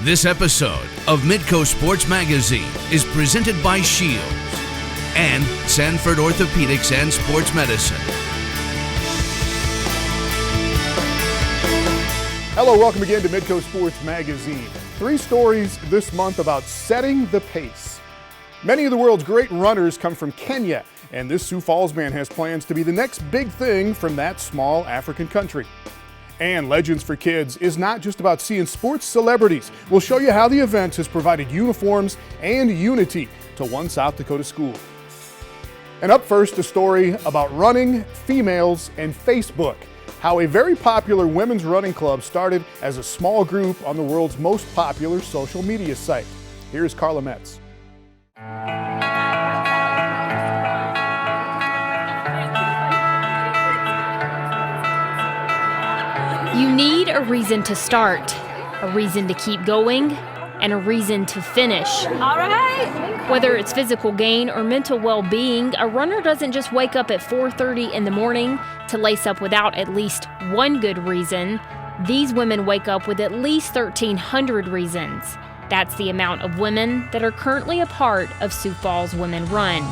This episode of Midco Sports Magazine is presented by Shields and Sanford Orthopedics and Sports Medicine. Hello, welcome again to Midco Sports Magazine. 3 stories this month about setting the pace. Many of the world's great runners come from Kenya, and this Sioux Falls man has plans to be the next big thing from that small African country. And Legends for Kids is not just about seeing sports celebrities. We'll show you how the event has provided uniforms and unity to one South Dakota school. And up first, a story about running, females, and Facebook. How a very popular women's running club started as a small group on the world's most popular social media site. Here's Carla Metz. You need a reason to start, a reason to keep going, and a reason to finish. All right. Whether it's physical gain or mental well-being, a runner doesn't just wake up at 4:30 in the morning to lace up without at least one good reason. These women wake up with at least 1,300 reasons. That's the amount of women that are currently a part of Sioux Falls Women Run.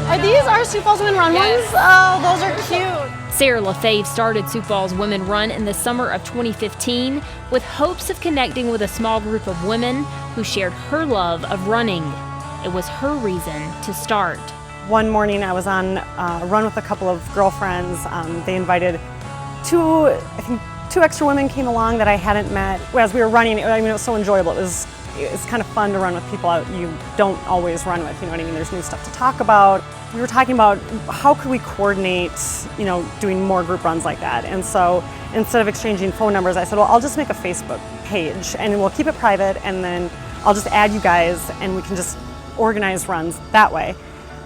Are these our Sioux Falls Women Run ones? Oh, those are cute. Sarah LaFave started Sioux Falls Women Run in the summer of 2015 with hopes of connecting with a small group of women who shared her love of running. It was her reason to start. One morning I was on a run with a couple of girlfriends. They invited two extra women came along that I hadn't met. As we were running, it was so enjoyable. It's kind of fun to run with people you don't always run with, you know what I mean? There's new stuff to talk about. We were talking about how could we coordinate, doing more group runs like that. And so instead of exchanging phone numbers, I said, well, I'll just make a Facebook page and we'll keep it private, and then I'll just add you guys and we can just organize runs that way.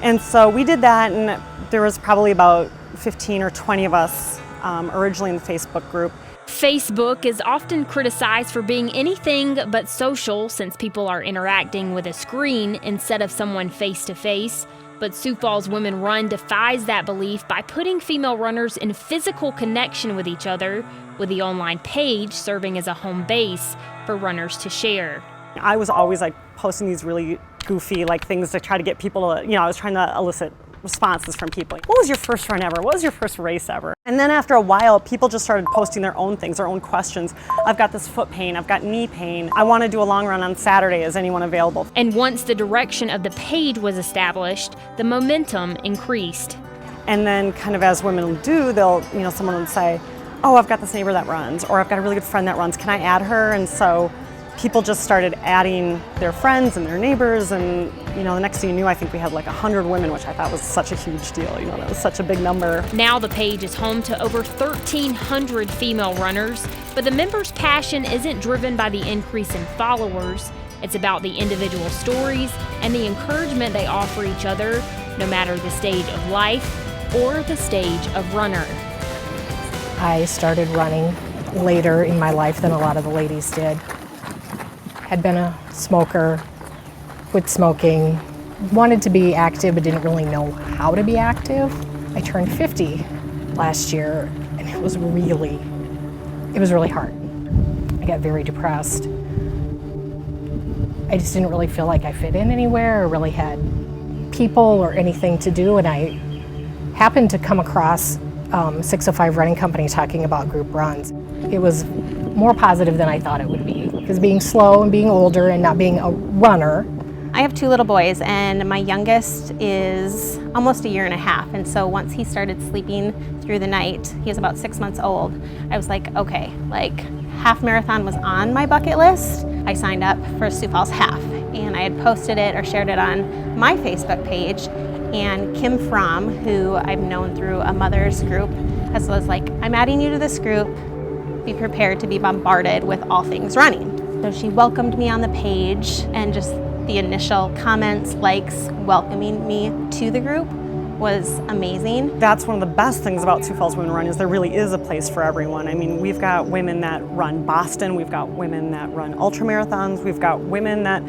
And so we did that, and there was probably about 15 or 20 of us originally in the Facebook group. Facebook is often criticized for being anything but social since people are interacting with a screen instead of someone face-to-face. But Sioux Falls Women Run defies that belief by putting female runners in physical connection with each other, with the online page serving as a home base for runners to share. I was always posting these really goofy things to try to get people to, I was trying to elicit responses from people. What was your first run ever? What was your first race ever? And then after a while, people just started posting their own things, their own questions. I've got this foot pain, I've got knee pain. I want to do a long run on Saturday. Is anyone available? And once the direction of the page was established, the momentum increased. And then kind of as women do, someone would say, oh, I've got this neighbor that runs, or I've got a really good friend that runs. Can I add her? And so people just started adding their friends and their neighbors, and the next thing you knew, I think we had 100 women, which I thought was such a huge deal. That was such a big number. Now the page is home to over 1,300 female runners, but the members' passion isn't driven by the increase in followers. It's about the individual stories and the encouragement they offer each other, no matter the stage of life or the stage of runner. I started running later in my life than a lot of the ladies did. Had been a smoker, quit smoking, wanted to be active but didn't really know how to be active. I turned 50 last year, and it was really hard. I got very depressed. I just didn't really feel like I fit in anywhere or really had people or anything to do, and I happened to come across 605 Running Company talking about group runs. It was more positive than I thought it would be, because being slow and being older and not being a runner. I have 2 little boys, and my youngest is almost 1.5 years, and so once he started sleeping through the night, he is about 6 months old, I was like, okay, half marathon was on my bucket list. I signed up for Sioux Falls Half, and I had posted it or shared it on my Facebook page, and Kim Fromm, who I've known through a mother's group, was like, I'm adding you to this group. Be prepared to be bombarded with all things running. So she welcomed me on the page, and just the initial comments, likes, welcoming me to the group was amazing. That's one of the best things about Sioux Falls Women Run is there really is a place for everyone. I mean, we've got women that run Boston, we've got women that run ultramarathons, we've got women that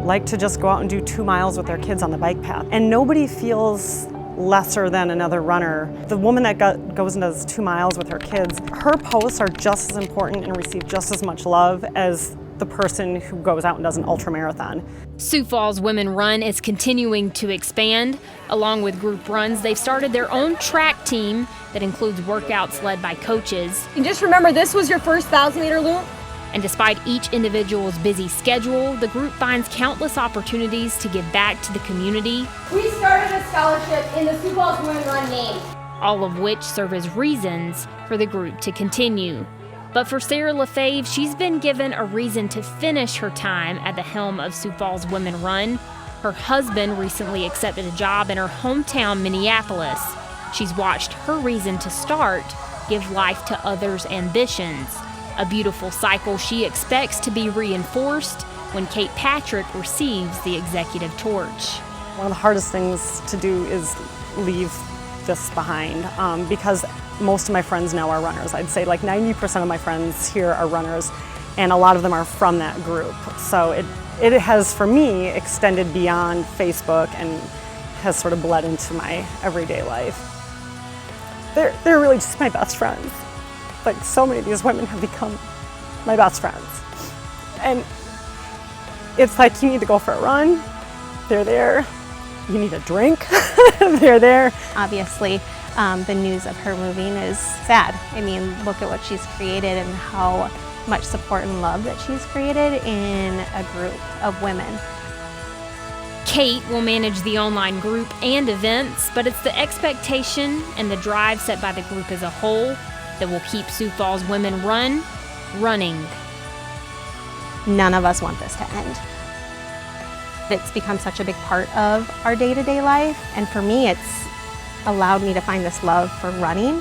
like to just go out and do 2 miles with their kids on the bike path. And nobody feels lesser than another runner. The woman that goes and does 2 miles with her kids, her posts are just as important and receive just as much love as the person who goes out and does an ultra marathon. Sioux Falls Women Run is continuing to expand. Along with group runs, they've started their own track team that includes workouts led by coaches. And just remember, this was your first 1,000-meter loop. And despite each individual's busy schedule, the group finds countless opportunities to give back to the community. We started a scholarship in the Sioux Falls Women Run name, all of which serve as reasons for the group to continue. But for Sarah LaFave, she's been given a reason to finish her time at the helm of Sioux Falls Women Run. Her husband recently accepted a job in her hometown, Minneapolis. She's watched her reason to start give life to others' ambitions. A beautiful cycle she expects to be reinforced when Kate Patrick receives the executive torch. One of the hardest things to do is leave this behind because most of my friends now are runners. I'd say like 90% of my friends here are runners, and a lot of them are from that group. So it has, for me, extended beyond Facebook and has sort of bled into my everyday life. They're really just my best friends. Like, so many of these women have become my best friends. And it's like, you need to go for a run, they're there. You need a drink, they're there. Obviously, the news of her moving is sad. I mean, look at what she's created and how much support and love that she's created in a group of women. Kate will manage the online group and events, but it's the expectation and the drive set by the group as a whole that will keep Sioux Falls Women Run running. None of us want this to end. It's become such a big part of our day-to-day life, and for me, it's allowed me to find this love for running,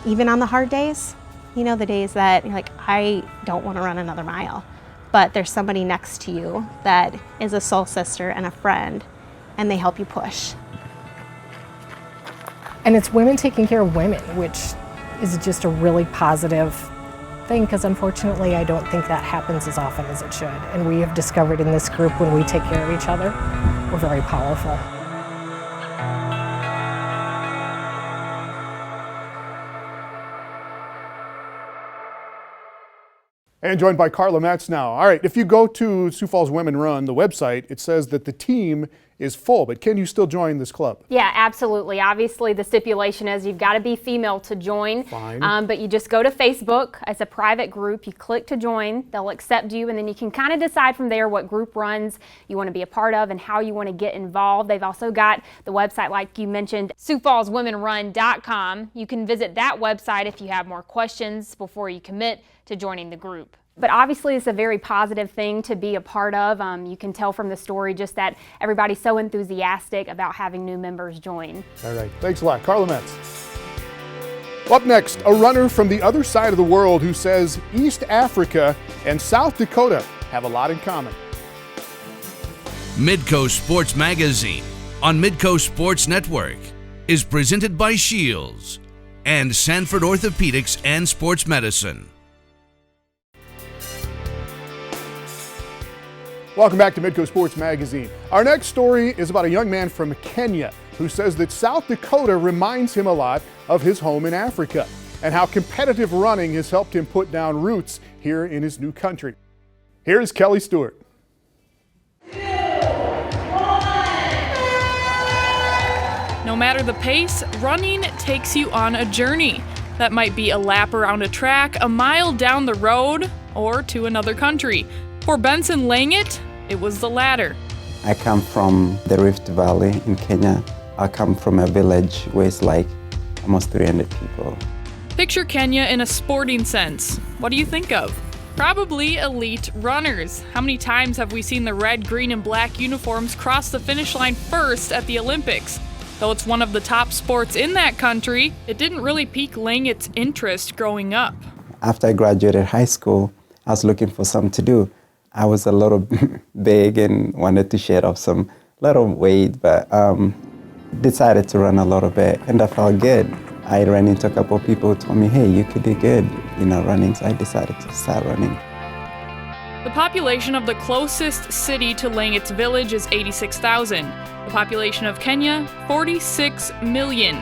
even on the hard days. You know, the days that you're like, I don't want to run another mile, but there's somebody next to you that is a soul sister and a friend, and they help you push. And it's women taking care of women, which is just a really positive thing, because unfortunately I don't think that happens as often as it should. And we have discovered in this group, when we take care of each other, we're very powerful. And joined by Carla Metz now. All right, if you go to Sioux Falls Women Run, the website, it says that the team is full, but can you still join this club? Yeah, absolutely. Obviously, the stipulation is you've got to be female to join. Fine. But you just go to Facebook. It's a private group. You click to join. They'll accept you, and then you can kind of decide from there what group runs you want to be a part of and how you want to get involved. They've also got the website, like you mentioned, SiouxFallsWomenRun.com. You can visit that website if you have more questions before you commit to joining the group. But obviously it's a very positive thing to be a part of. You can tell from the story just that everybody's so enthusiastic about having new members join. All right, thanks a lot. Carla Metz. Up next, a runner from the other side of the world who says East Africa and South Dakota have a lot in common. Midco Sports Magazine on Midco Sports Network is presented by Shields and Sanford Orthopedics and Sports Medicine. Welcome back to Midco Sports Magazine. Our next story is about a young man from Kenya who says that South Dakota reminds him a lot of his home in Africa and how competitive running has helped him put down roots here in his new country. Here's Kelly Stewart. No matter the pace, running takes you on a journey. That might be a lap around a track, a mile down the road, or to another country. For Benson Langat, it was the latter. I come from the Rift Valley in Kenya. I come from a village where it's like almost 300 people. Picture Kenya in a sporting sense. What do you think of? Probably elite runners. How many times have we seen the red, green, and black uniforms cross the finish line first at the Olympics? Though it's one of the top sports in that country, it didn't really pique Langat's interest growing up. After I graduated high school, I was looking for something to do. I was a little big and wanted to shed off some little weight, but decided to run a little bit, and I felt good. I ran into a couple of people who told me, hey, you could do good, running, so I decided to start running. The population of the closest city to Langat's village is 86,000. The population of Kenya, 46 million.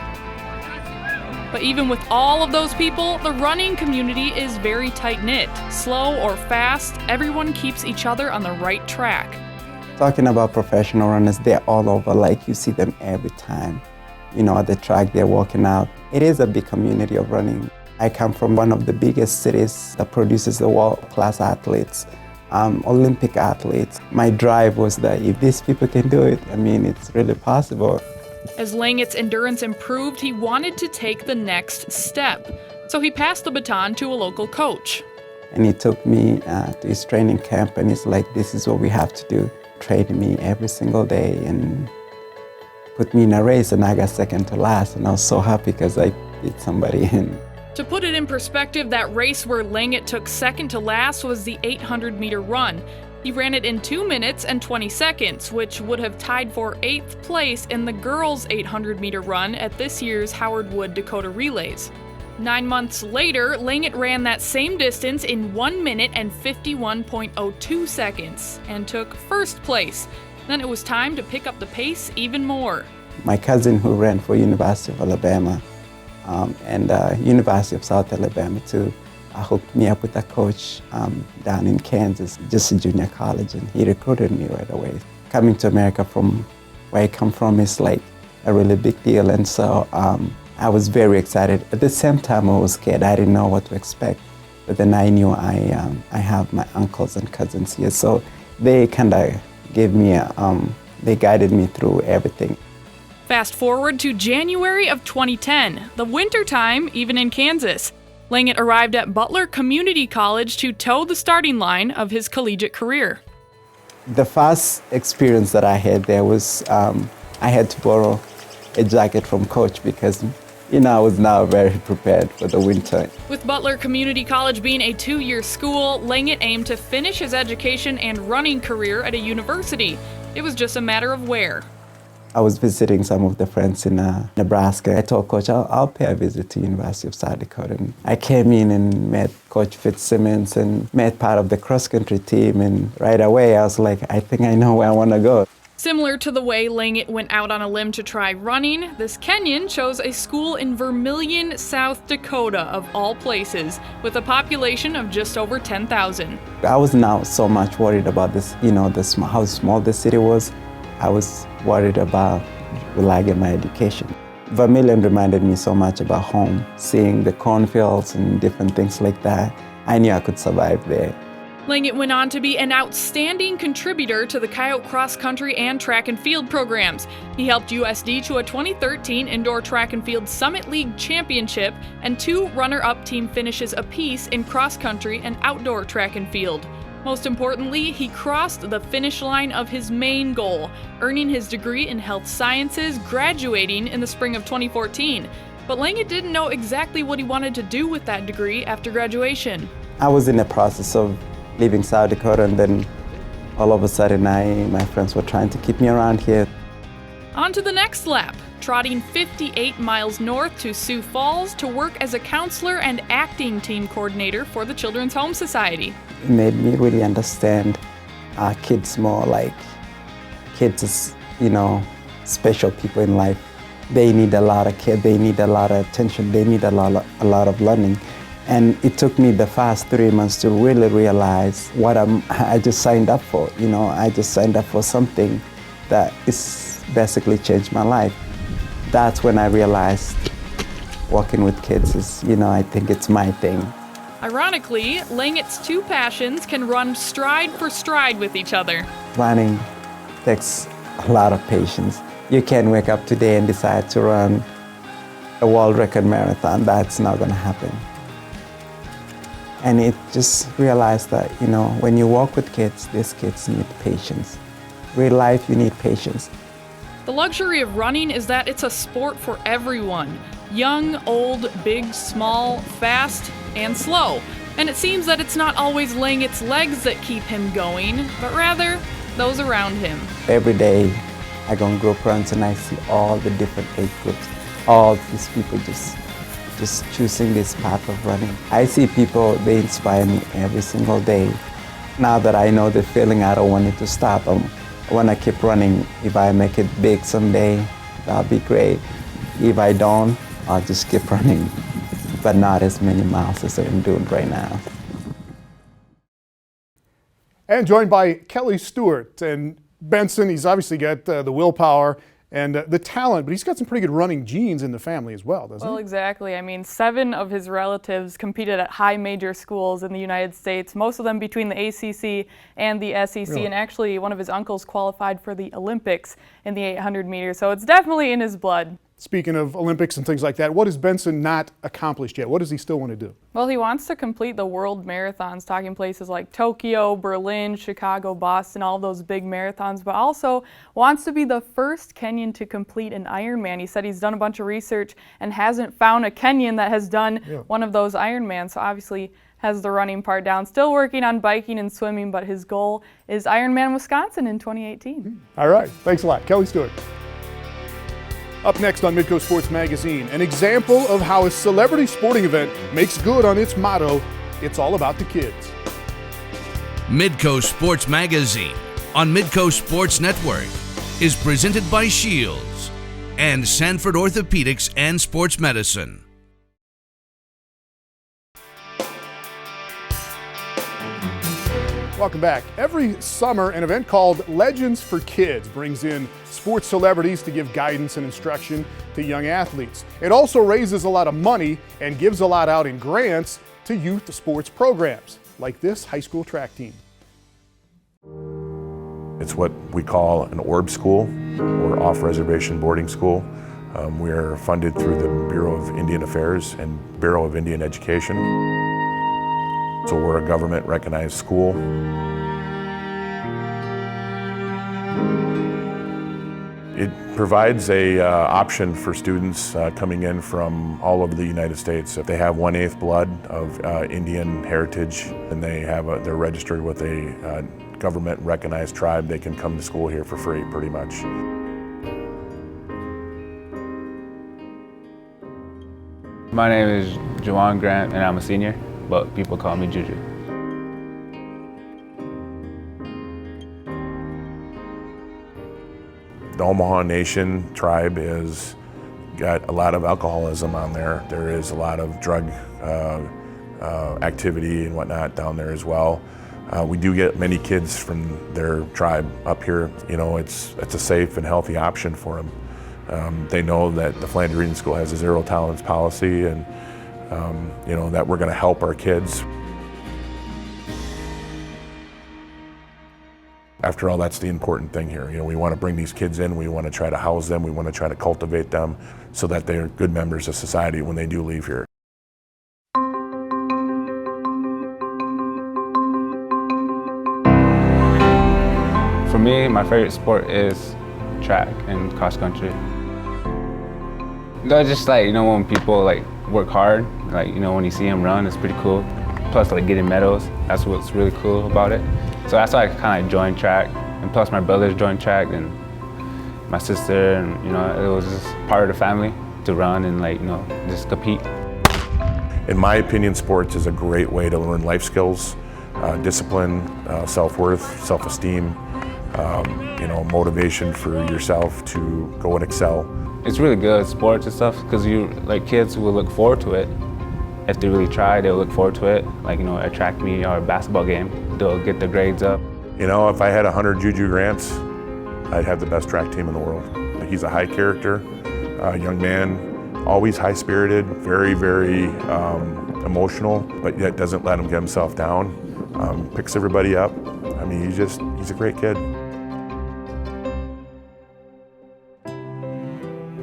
But even with all of those people, the running community is very tight-knit. Slow or fast, everyone keeps each other on the right track. Talking about professional runners, they're all over, like you see them every time. You know, at the track, they're walking out. It is a big community of running. I come from one of the biggest cities that produces the world-class athletes, Olympic athletes. My drive was that if these people can do it, I mean, it's really possible. As Langat's endurance improved, he wanted to take the next step. So he passed the baton to a local coach. And he took me to his training camp, and he's like, this is what we have to do. Train me every single day and put me in a race, and I got second to last. And I was so happy because I beat somebody in. To put it in perspective, that race where Langat took second to last was the 800-meter run. He ran it in 2 minutes and 20 seconds, which would have tied for 8th place in the girls' 800-meter run at this year's Howard Wood Dakota Relays. 9 months later, Langat ran that same distance in 1 minute and 51.02 seconds and took first place. Then it was time to pick up the pace even more. My cousin who ran for University of Alabama and University of South Alabama too, hooked me up with a coach down in Kansas, just a junior college, and he recruited me right away. Coming to America from where I come from is like a really big deal, and so I was very excited. At the same time, I was scared. I didn't know what to expect, but then I knew I have my uncles and cousins here, so they kind of gave me they guided me through everything. Fast forward to January of 2010, the winter time, even in Kansas. Langat arrived at Butler Community College to toe the starting line of his collegiate career. The first experience that I had there was I had to borrow a jacket from coach because, you know, I was now very prepared for the winter. With Butler Community College being a 2-year school, Langat aimed to finish his education and running career at a university. It was just a matter of where. I was visiting some of the friends in Nebraska. I told Coach, I'll pay a visit to University of South Dakota. And I came in and met Coach Fitzsimmons and met part of the cross-country team. And right away, I was like, I think I know where I want to go. Similar to the way Langat went out on a limb to try running, this Kenyan chose a school in Vermilion, South Dakota, of all places, with a population of just over 10,000. I was now so much worried about this, you know, how small the city was. I was worried about will I get my education. Vermilion reminded me so much about home, seeing the cornfields and different things like that. I knew I could survive there. Langat went on to be an outstanding contributor to the Coyote cross country and track and field programs. He helped USD to a 2013 Indoor Track and Field Summit League championship and 2 runner-up team finishes apiece in cross country and outdoor track and field. Most importantly, he crossed the finish line of his main goal, earning his degree in health sciences, graduating in the spring of 2014. But Langat didn't know exactly what he wanted to do with that degree after graduation. I was in the process of leaving South Dakota, and then all of a sudden my friends were trying to keep me around here. On to the next lap, trotting 58 miles north to Sioux Falls to work as a counselor and acting team coordinator for the Children's Home Society. It made me really understand kids more, like kids is, you know, special people in life. They need a lot of care, they need a lot of attention, they need a lot of learning. And it took me the first 3 months to really realize what I just signed up for. You know, I just signed up for something that is basically changed my life. That's when I realized working with kids is, you know, I think it's my thing. Ironically, Langat's 2 passions can run stride for stride with each other. Running takes a lot of patience. You can't wake up today and decide to run a world record marathon. That's not going to happen. And it just realized that, you know, when you walk with kids, these kids need patience. Real life, you need patience. The luxury of running is that it's a sport for everyone. Young, old, big, small, fast, and slow. And it seems that it's not always Langat's legs that keep him going, but rather those around him. Every day I go on group runs and I see all the different age groups, all these people just choosing this path of running. I see people, they inspire me every single day Now that I know the feeling, I don't want it to stop. I want to keep running. If I make it big someday, that'll be great. If I don't, I'll just keep running, but not as many miles as I'm doing right now. And joined by Kelly Stewart. And Benson, he's obviously got the willpower and the talent, but he's got some pretty good running genes in the family as well, doesn't he? Well, exactly. I mean, 7 of his relatives competed at high major schools in the United States, most of them between the ACC and the SEC, Really? and actually one of his uncles qualified for the Olympics in the 800 meters, so it's definitely in his blood. Speaking of Olympics and things like that, what has Benson not accomplished yet? What does he still want to do? Well, he wants to complete the world marathons, talking places like Tokyo, Berlin, Chicago, Boston, all those big marathons, but also wants to be the first Kenyan to complete an Ironman. He said he's done a bunch of research and hasn't found a Kenyan that has done one of those Ironmans, so obviously has the running part down. Still working on biking and swimming, but his goal is Ironman Wisconsin in 2018. All right, thanks a lot. Kelly Stewart. Up next on Midco Sports Magazine, an example of how a celebrity sporting event makes good on its motto, it's all about the kids. Midco Sports Magazine on Midco Sports Network is presented by Shields and Sanford Orthopedics and Sports Medicine. Welcome back. Every summer, an event called Legends for Kids brings in sports celebrities to give guidance and instruction to young athletes. It also raises a lot of money and gives a lot out in grants to youth sports programs, like this high school track team. It's what we call an ORB school, or off-reservation boarding school. We're funded through the Bureau of Indian Affairs and Bureau of Indian Education. So we're a government-recognized school. It provides a option for students coming in from all over the United States. If they have 1/8 blood of Indian heritage and they're registered with a government-recognized tribe, they can come to school here for free, pretty much. My name is Juwan Grant, and I'm a senior, but people call me Juju. The Omaha Nation tribe has got a lot of alcoholism on there. There is a lot of drug activity and whatnot down there as well. We do get many kids from their tribe up here. You know, it's a safe and healthy option for them. They know that the Flandreau Indian School has a zero tolerance policy, and you know, that we're going to help our kids. After all, that's the important thing here. You know, we want to bring these kids in, we want to try to house them, we want to try to cultivate them so that they're good members of society when they do leave here. For me, my favorite sport is track and cross country. That's just like, you know, when people like work hard, like, you know, when you see them run, it's pretty cool. Plus, like, getting medals, that's what's really cool about it. So that's why I kind of joined track, and plus my brothers joined track, and my sister, and you know, it was just part of the family to run and, like, you know, just compete. In my opinion, sports is a great way to learn life skills, discipline, self-worth, self-esteem, you know, motivation for yourself to go and excel. It's really good, sports and stuff, because you, like, kids will look forward to it. If they really try, they'll look forward to it. Like, you know, a track meet or a basketball game, they'll get their grades up. You know, if I had 100 Juju Grants, I'd have the best track team in the world. He's a high character, young man, always high-spirited, very, very emotional, but yet doesn't let him get himself down, picks everybody up. I mean, he's a great kid.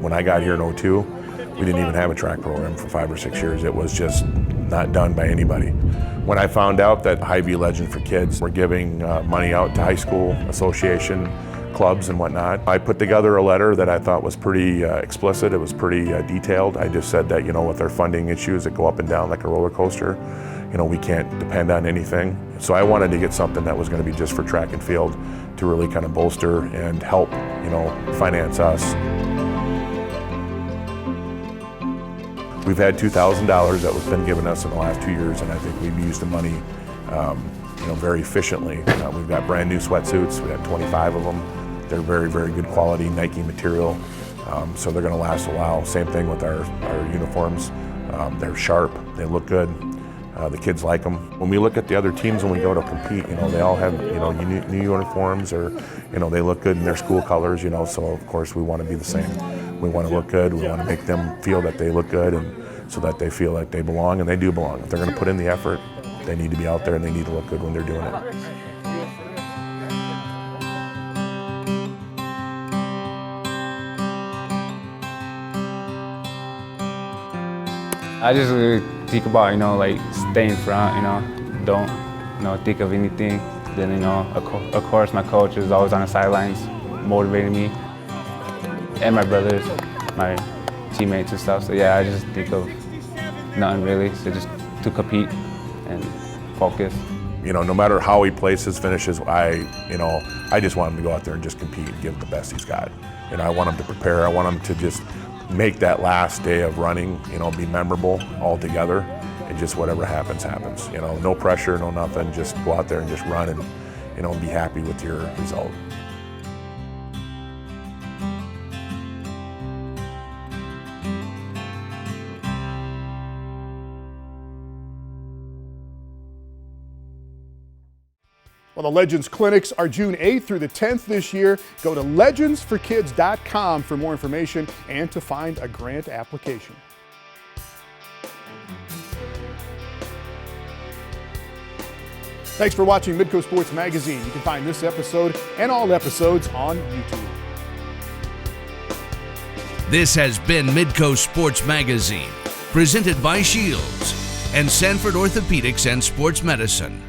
When I got here in 2002, we didn't even have a track program for 5 or 6 years. It was just not done by anybody. When I found out that Hy-Vee Legend for Kids were giving money out to high school association clubs and whatnot, I put together a letter that I thought was pretty explicit. It was pretty detailed. I just said that, you know, with our funding issues that go up and down like a roller coaster, you know, we can't depend on anything. So I wanted to get something that was going to be just for track and field to really kind of bolster and help, you know, finance us. We've had $2,000 that was been given us in the last 2 years, and I think we've used the money very efficiently. We've got brand new sweatsuits. We got 25 of them. They're very, very good quality Nike material, so they're going to last a while. Same thing with our uniforms. They're sharp. They look good. The kids like them. When we look at the other teams when we go to compete, they all have new uniforms, or they look good in their school colors. So of course we want to be the same. We want to look good. We want to make them feel that they look good, and so that they feel like they belong, and they do belong. If they're going to put in the effort, they need to be out there and they need to look good when they're doing it. I just really think about, like stay in front, don't, think of anything. Then, of course my coach is always on the sidelines motivating me, and my brothers, my teammates and stuff. So yeah, I just think of nothing really, so just to compete and focus. No matter how he places, finishes, I just want him to go out there and just compete and give it the best he's got. I want him to prepare. I want him to just make that last day of running, be memorable all together, and just whatever happens, happens. No pressure, no nothing. Just go out there and just run and, be happy with your result. Well, the Legends Clinics are June 8th through the 10th this year. Go to legendsforkids.com for more information and to find a grant application. Thanks for watching Midco Sports Magazine. You can find this episode and all episodes on YouTube. This has been Midco Sports Magazine, presented by Shields and Sanford Orthopedics and Sports Medicine.